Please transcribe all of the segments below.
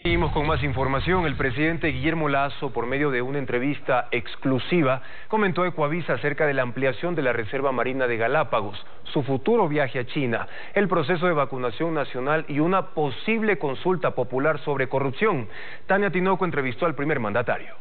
Seguimos con más información. El presidente Guillermo Lasso, por medio de una entrevista exclusiva, comentó a Ecuavisa acerca de la ampliación de la Reserva Marina de Galápagos, su futuro viaje a China, el proceso de vacunación nacional y una posible consulta popular sobre corrupción. Tania Tinoco entrevistó al primer mandatario.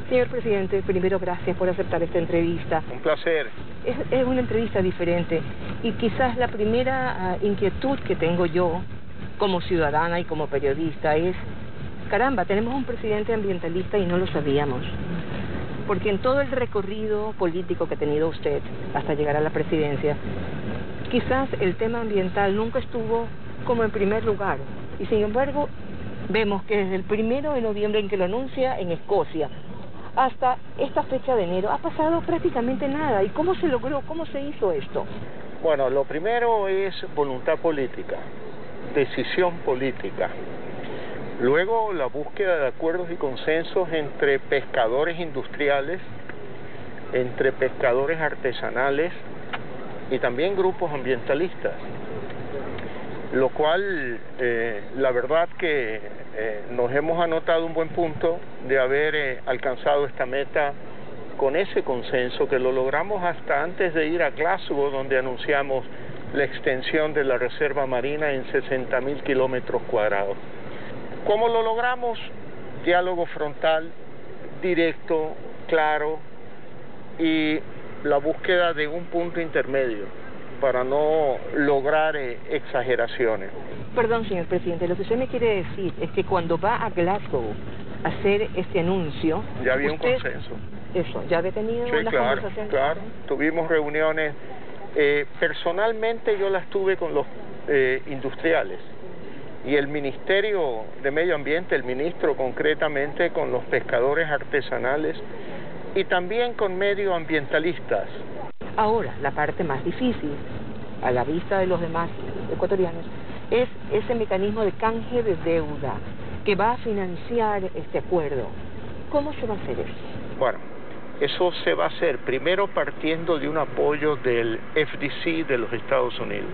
Señor presidente, primero gracias por aceptar esta entrevista. Un placer. Es una entrevista diferente y quizás la primera inquietud que tengo yo como ciudadana y como periodista es, caramba, tenemos un presidente ambientalista y no lo sabíamos. Porque en todo el recorrido político que ha tenido usted hasta llegar a la presidencia, quizás el tema ambiental nunca estuvo como en primer lugar. Y sin embargo, vemos que desde el 1 de noviembre en que lo anuncia en Escocia, hasta esta fecha de enero, ha pasado prácticamente nada. ¿Y cómo se logró? ¿Cómo se hizo esto? Bueno, lo primero es voluntad política, decisión política. Luego, la búsqueda de acuerdos y consensos entre pescadores industriales, entre pescadores artesanales y también grupos ambientalistas. Lo cual, la verdad que nos hemos anotado un buen punto de haber alcanzado esta meta con ese consenso, que lo logramos hasta antes de ir a Glasgow, donde anunciamos la extensión de la Reserva Marina en 60.000 kilómetros cuadrados. ¿Cómo lo logramos? Diálogo frontal, directo, claro, y la búsqueda de un punto intermedio para no lograr exageraciones. Perdón, señor presidente, lo que usted me quiere decir es que cuando va a Glasgow a hacer este anuncio... Ya había un consenso. Eso, ya había tenido una conversación. Claro, tuvimos reuniones. Personalmente yo las tuve con los industriales y el Ministerio de Medio Ambiente, el ministro concretamente, con los pescadores artesanales y también con medioambientalistas. Ahora, la parte más difícil, a la vista de los demás ecuatorianos, es ese mecanismo de canje de deuda que va a financiar este acuerdo. ¿Cómo se va a hacer eso? Bueno, eso se va a hacer primero partiendo de un apoyo del FDC de los Estados Unidos,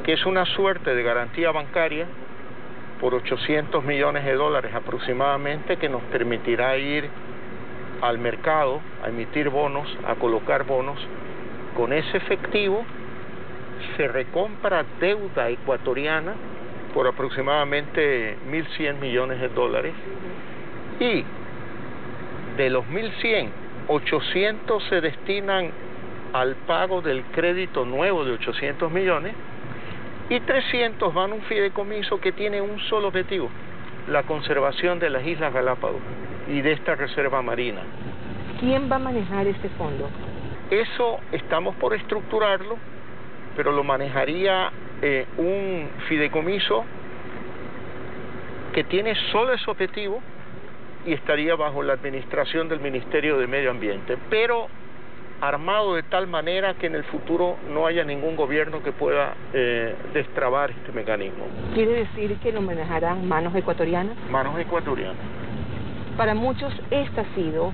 que es una suerte de garantía bancaria por $800 millones aproximadamente, que nos permitirá ir al mercado a emitir bonos, a colocar bonos. Con ese efectivo se recompra deuda ecuatoriana por aproximadamente $1.100 millones y de los 1.100, 800 se destinan al pago del crédito nuevo de 800 millones y 300 van a un fideicomiso que tiene un solo objetivo: la conservación de las Islas Galápagos y de esta reserva marina. ¿Quién va a manejar este fondo? Eso estamos por estructurarlo, pero lo manejaría un fideicomiso que tiene solo ese objetivo y estaría bajo la administración del Ministerio de Medio Ambiente, pero armado de tal manera que en el futuro no haya ningún gobierno que pueda destrabar este mecanismo. ¿Quiere decir que lo manejarán manos ecuatorianas? Manos ecuatorianas. Para muchos esta ha sido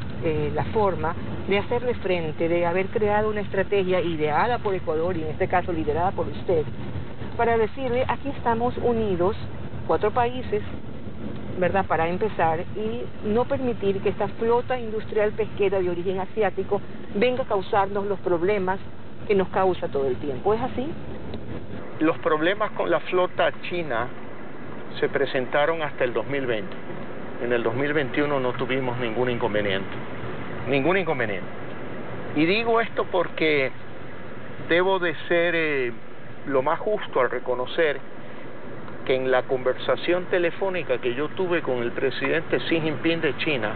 la forma de hacerle frente, de haber creado una estrategia ideada por Ecuador y en este caso liderada por usted, para decirle, aquí estamos unidos, 4 países, ¿verdad?, para empezar, y no permitir que esta flota industrial pesquera de origen asiático venga a causarnos los problemas que nos causa todo el tiempo. ¿Es así? Los problemas con la flota china se presentaron hasta el 2020. En el 2021 no tuvimos ningún inconveniente. Ningún inconveniente. Y digo esto porque debo de ser lo más justo al reconocer que en la conversación telefónica que yo tuve con el presidente Xi Jinping de China,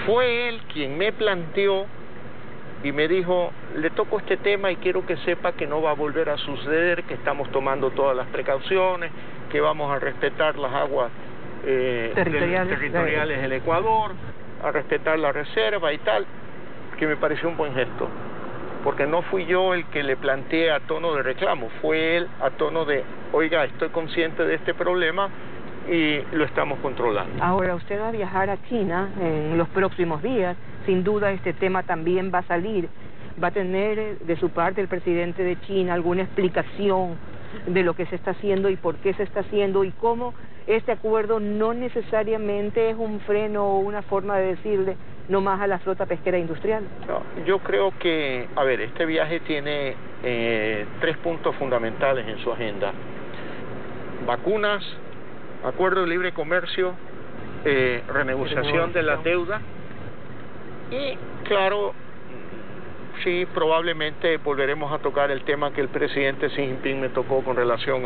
fue él quien me planteó y me dijo: le toco este tema y quiero que sepa que no va a volver a suceder, que estamos tomando todas las precauciones, que vamos a respetar las aguas territoriales del Ecuador, a respetar la reserva y tal, que me pareció un buen gesto, porque no fui yo el que le planteé a tono de reclamo, fue él a tono de: oiga, estoy consciente de este problema y lo estamos controlando. Ahora, usted va a viajar a China en los próximos días, sin duda este tema también va a salir. ¿Va a tener de su parte el presidente de China alguna explicación de lo que se está haciendo y por qué se está haciendo y cómo este acuerdo no necesariamente es un freno o una forma de decirle no más a la flota pesquera industrial. No, yo creo que, a ver, este viaje tiene 3 puntos fundamentales en su agenda: vacunas, acuerdo de libre comercio, renegociación de la deuda y, claro, sí, probablemente volveremos a tocar el tema que el presidente Xi Jinping me tocó con relación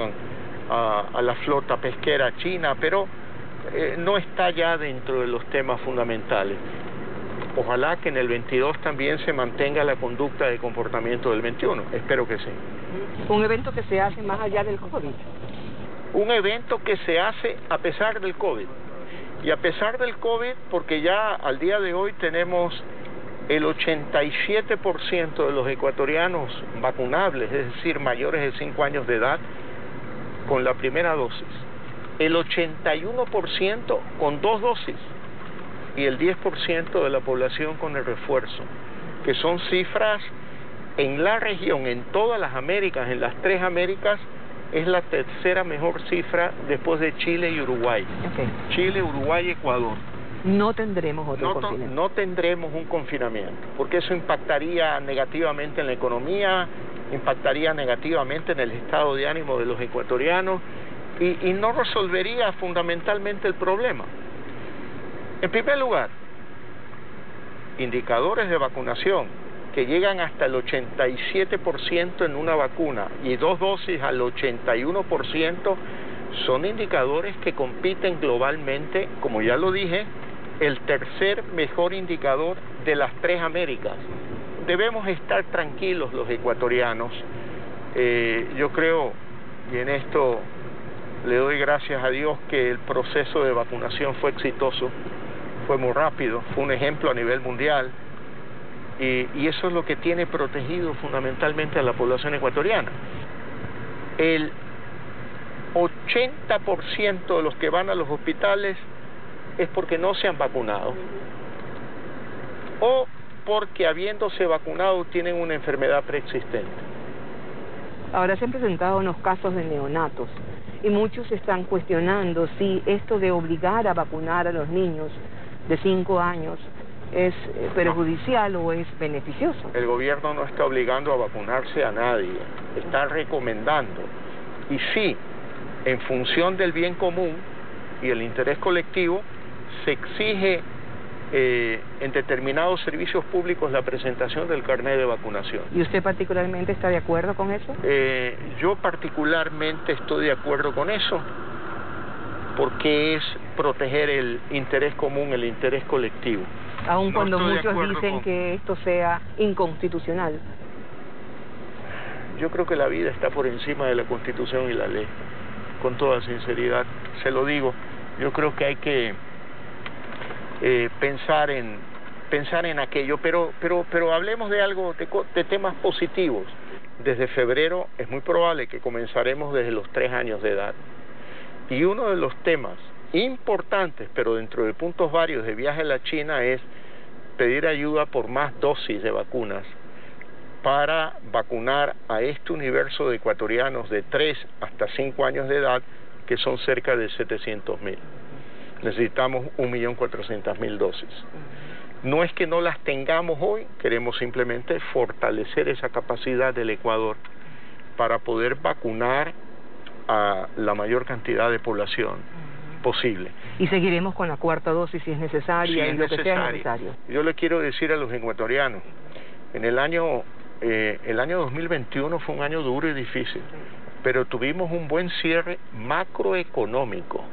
a la flota pesquera china, pero no está ya dentro de los temas fundamentales. Ojalá que en el 22 también se mantenga la conducta de comportamiento del 21, espero que sí. Un evento que se hace más allá del COVID. Un evento que se hace a pesar del COVID. Y a pesar del COVID, porque ya al día de hoy tenemos el 87% de los ecuatorianos vacunables, es decir, mayores de 5 años de edad, con la primera dosis. El 81% con 2 dosis. Y el 10% de la población con el refuerzo, que son cifras en la región, en todas las Américas, en las 3 Américas, es la tercera mejor cifra después de Chile y Uruguay. Okay. Chile, Uruguay y Ecuador. No tendremos otro confinamiento. No tendremos un confinamiento, porque eso impactaría negativamente en la economía, impactaría negativamente en el estado de ánimo de los ecuatorianos y no resolvería fundamentalmente el problema. En primer lugar, indicadores de vacunación que llegan hasta el 87% en una vacuna y 2 dosis al 81%, son indicadores que compiten globalmente, como ya lo dije, el tercer mejor indicador de las 3 Américas. Debemos estar tranquilos los ecuatorianos. Yo creo, y en esto le doy gracias a Dios, que el proceso de vacunación fue exitoso. Fue muy rápido, fue un ejemplo a nivel mundial y eso es lo que tiene protegido fundamentalmente a la población ecuatoriana. El 80% de los que van a los hospitales es porque no se han vacunado o porque habiéndose vacunado tienen una enfermedad preexistente. Ahora se han presentado unos casos de neonatos y muchos están cuestionando si esto de obligar a vacunar a los niños de 5 años es perjudicial o es beneficioso. El gobierno no está obligando a vacunarse a nadie, está recomendando. Y sí, en función del bien común y el interés colectivo, se exige en determinados servicios públicos la presentación del carnet de vacunación. ¿Y usted particularmente está de acuerdo con eso? Yo particularmente estoy de acuerdo con eso, porque es proteger el interés común, el interés colectivo. Aun cuando muchos dicen que esto sea inconstitucional. Yo creo que la vida está por encima de la Constitución y la ley, con toda sinceridad, se lo digo. Yo creo que hay que pensar en aquello, pero hablemos de algo, de temas positivos. Desde febrero es muy probable que comenzaremos desde los 3 años de edad. Y uno de los temas importantes, pero dentro de puntos varios de viaje a la China, es pedir ayuda por más dosis de vacunas para vacunar a este universo de ecuatorianos de 3 hasta 5 años de edad, que son cerca de 700.000. Necesitamos 1.400.000 dosis. No es que no las tengamos hoy, queremos simplemente fortalecer esa capacidad del Ecuador para poder vacunar a la mayor cantidad de población posible. Y seguiremos con la 4ª dosis si es necesaria, si es lo que sea necesario. Yo le quiero decir a los ecuatorianos, en el año 2021 fue un año duro y difícil, pero tuvimos un buen cierre macroeconómico.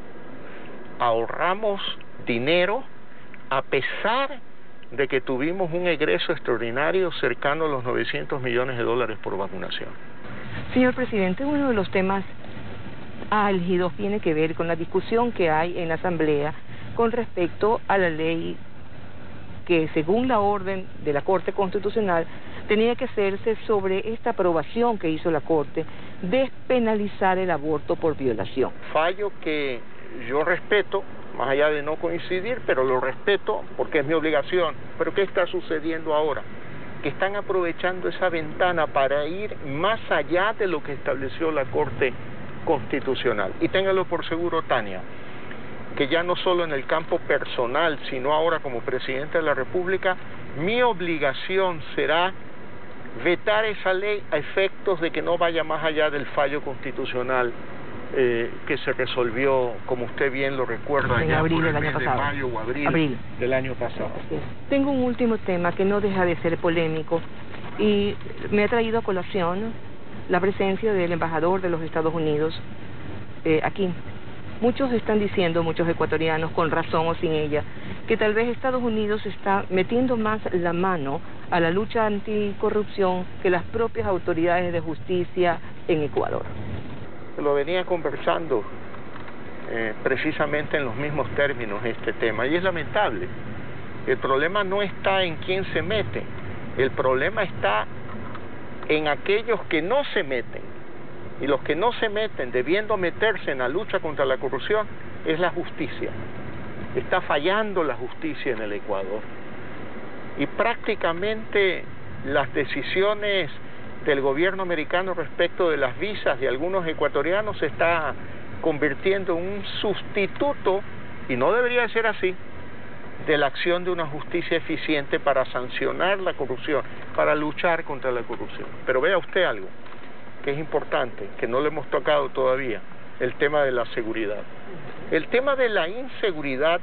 Ahorramos dinero a pesar de que tuvimos un egreso extraordinario cercano a los $900 millones por vacunación. Señor presidente, uno de los temas álgidos tiene que ver con la discusión que hay en la Asamblea con respecto a la ley que, según la orden de la Corte Constitucional, tenía que hacerse sobre esta aprobación que hizo la Corte, despenalizar el aborto por violación. Fallo que yo respeto, más allá de no coincidir, pero lo respeto porque es mi obligación. Pero ¿qué está sucediendo ahora? Que están aprovechando esa ventana para ir más allá de lo que estableció la Corte constitucional. Y téngalo por seguro, Tania, que ya no solo en el campo personal, sino ahora como presidente de la República, mi obligación será vetar esa ley a efectos de que no vaya más allá del fallo constitucional que se resolvió, como usted bien lo recuerda, en abril del año pasado. De mayo o abril del año pasado. Sí. Tengo un último tema que no deja de ser polémico y me ha traído a colación la presencia del embajador de los Estados Unidos aquí. Muchos están diciendo, muchos ecuatorianos, con razón o sin ella, que tal vez Estados Unidos está metiendo más la mano a la lucha anticorrupción que las propias autoridades de justicia en Ecuador. Lo venía conversando precisamente en los mismos términos este tema, y es lamentable. El problema no está en quién se mete, el problema está en aquellos que no se meten. Y los que no se meten, debiendo meterse en la lucha contra la corrupción, es la justicia. Está fallando la justicia en el Ecuador. Y prácticamente las decisiones del gobierno americano respecto de las visas de algunos ecuatorianos se está convirtiendo en un sustituto, y no debería de ser así, de la acción de una justicia eficiente para sancionar la corrupción, para luchar contra la corrupción. Pero vea usted algo que es importante, que no lo hemos tocado todavía, el tema de la seguridad. El tema de la inseguridad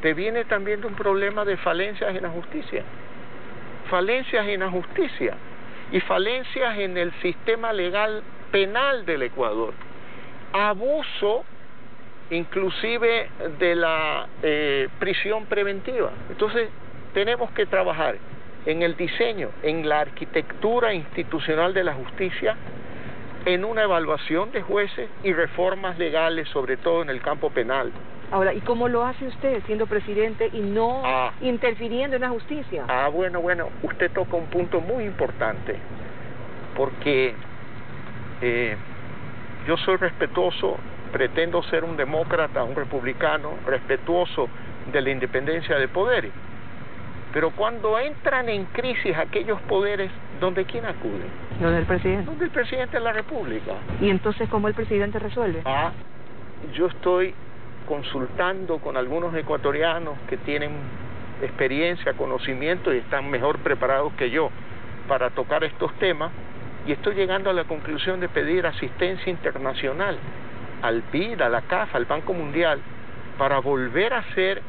deviene también de un problema de falencias en la justicia. Falencias en la justicia y falencias en el sistema legal penal del Ecuador. Abuso inclusive de la prisión preventiva. Entonces tenemos que trabajar en el diseño, en la arquitectura institucional de la justicia, en una evaluación de jueces y reformas legales, sobre todo en el campo penal. Ahora, ¿y cómo lo hace usted siendo presidente y no interfiriendo en la justicia? Bueno, usted toca un punto muy importante, porque yo soy respetuoso, pretendo ser un demócrata, un republicano, respetuoso de la independencia de poderes. Pero cuando entran en crisis aquellos poderes, ¿dónde quién acude? ¿Donde el presidente? ¿Dónde el presidente de la República? ¿Y entonces cómo el presidente resuelve? Yo estoy consultando con algunos ecuatorianos que tienen experiencia, conocimiento y están mejor preparados que yo para tocar estos temas, y estoy llegando a la conclusión de pedir asistencia internacional al BID, a la CAF, al Banco Mundial, para volver a hacer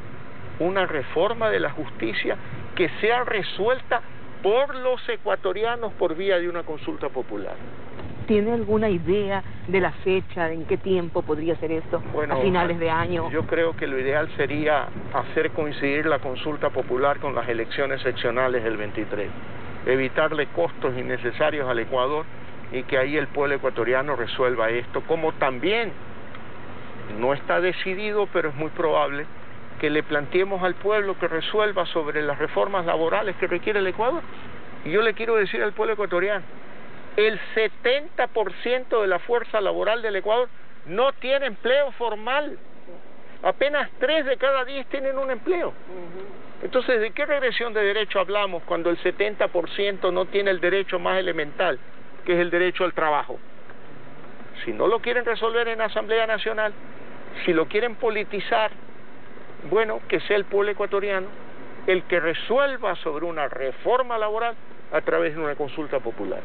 una reforma de la justicia que sea resuelta por los ecuatorianos por vía de una consulta popular. ¿Tiene alguna idea de la fecha, en qué tiempo podría ser esto? Bueno, ¿a finales de año? Yo creo que lo ideal sería hacer coincidir la consulta popular con las elecciones seccionales del 23, evitarle costos innecesarios al Ecuador y que ahí el pueblo ecuatoriano resuelva esto, como también no está decidido, pero es muy probable que le planteemos al pueblo que resuelva sobre las reformas laborales que requiere el Ecuador. Y yo le quiero decir al pueblo ecuatoriano, el 70% de la fuerza laboral del Ecuador no tiene empleo formal. Apenas 3 de cada 10 tienen un empleo. Entonces, ¿de qué regresión de derecho hablamos cuando el 70% no tiene el derecho más elemental, que es el derecho al trabajo? Si no lo quieren resolver en la Asamblea Nacional, si lo quieren politizar, bueno, que sea el pueblo ecuatoriano el que resuelva sobre una reforma laboral a través de una consulta popular.